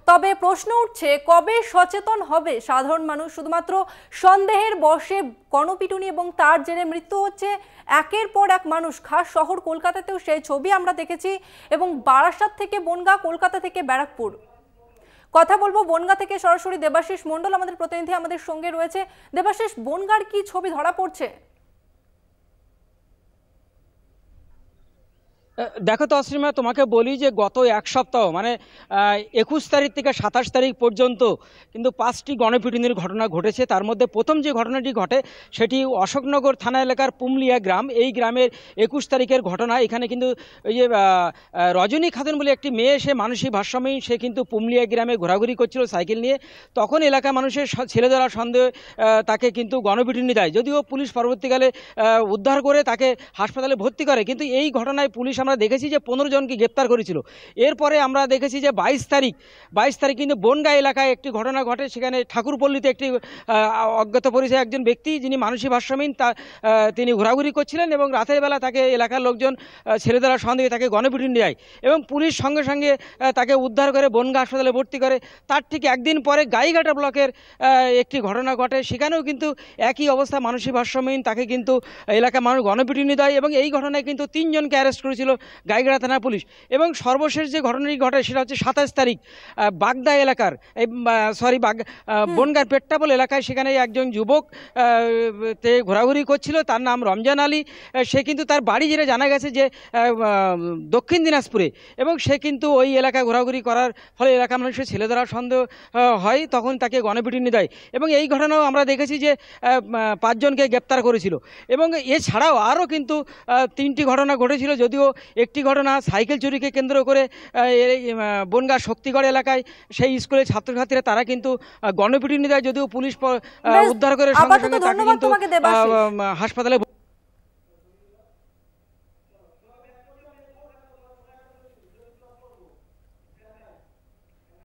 তবে প্রশ্ন উঠছে কবে সচেতন হবে সাধারণ মানুষ। শুধুমাত্র সন্দেহের বশে গণপিটুনি এবং তার জেরে মৃত্যু হচ্ছে একের পর এক মানুষ। খাস শহর কলকাতাতেও সেই ছবি আমরা দেখেছি, এবং বারাসাত থেকে বনগাঁ, কলকাতা থেকে ব্যারাকপুর। কথা বলবো বনগাঁ থেকে সরাসরি দেবাশিস মণ্ডল আমাদের প্রতিনিধি আমাদের সঙ্গে রয়েছে। দেবাশিস, বনগাঁর কি ছবি ধরা পড়ছে? দেখো তসলিমা, তোমাকে বলি যে গত এক সপ্তাহ মানে 21 তারিখ থেকে 27 তারিখ পর্যন্ত কিন্তু 5টি গণপিটুনির ঘটনা ঘটেছে। তার মধ্যে প্রথম যে ঘটনাটি ঘটে সেটি অশোকনগর থানা এলাকার পুমলিয়া গ্রাম। এই গ্রামের 21 তারিখের ঘটনা। এখানে কিন্তু ওই যে রজনী খাতুন বলে একটি মেয়ে, সে মানসিক ভারসাম্যহীন, সে কিন্তু পুমলিয়া গ্রামে ঘোরাঘুরি করছিল সাইকেল নিয়ে। তখন এলাকা মানুষের ছেলে ধরা সন্দেহে তাকে কিন্তু গণপিটুনি দেয়। যদিও পুলিশ পরবর্তীকালে উদ্ধার করে তাকে হাসপাতালে ভর্তি করে, কিন্তু এই ঘটনায় পুলিশ আমরা দেখেছি যে 15 জনকে গ্রেপ্তার করেছিল। এরপরে আমরা দেখেছি যে 22 তারিখ কিন্তু বনগাঁ এলাকায় একটি ঘটনা ঘটে। সেখানে ঠাকুরপল্লীতে একটি অজ্ঞাত পরিচয় একজন ব্যক্তি, যিনি মানসিক ভারসাম্যহীন, তিনি ঘোরাঘুরি করছিলেন এবং রাতের বেলা তাকে এলাকার লোকজন ছেলে ধরার সন্দেহে তাকে গণপিটুনি দেয় এবং পুলিশ সঙ্গে সঙ্গে তাকে উদ্ধার করে বনগাঁ হাসপাতালে ভর্তি করে। তার ঠিক একদিন পরে গাইঘাটা ব্লকের একটি ঘটনা ঘটে। সেখানেও কিন্তু একই অবস্থা, মানসিক ভারসাম্যহীন, তাকে কিন্তু এলাকার মানুষ গণপিটুনি দেয় এবং এই ঘটনায় কিন্তু 3 জনকে অ্যারেস্ট করেছিল গাইঘাটা থানা পুলিশ। এবং সর্বশেষ যে ঘটনাটি ঘটে সেটা হচ্ছে 27 তারিখ বাগদা এলাকার বনগাঁর পেট্টাপোল এলাকায়। সেখানে একজন যুবক ঘোরাঘুরি করছিল, তার নাম রমজান আলী। সে কিন্তু তার বাড়ি যেটা জানা গেছে যে দক্ষিণ দিনাজপুরে, এবং সে কিন্তু ওই এলাকায় ঘোরাঘুরি করার ফলে এলাকার মানুষের ছেলে ধরার সন্দেহ হয়, তখন তাকে গণপিটুনি দেয়। এবং এই ঘটনাও আমরা দেখেছি যে 5 জনকে গ্রেপ্তার করেছিল। এবং এছাড়াও আরও কিন্তু 3টি ঘটনা ঘটেছিল। যদিও একটি ঘটনা সাইকেল চুরিকে কেন্দ্র করে বনগাঁ শক্তিগড় এলাকায় সেই স্কুলের ছাত্রছাত্রীরা তারা কিন্তু গণপিটুনি দেয়। যদিও পুলিশ উদ্ধার করে সঙ্গে সঙ্গে তাকে কিন্তু হাসপাতালে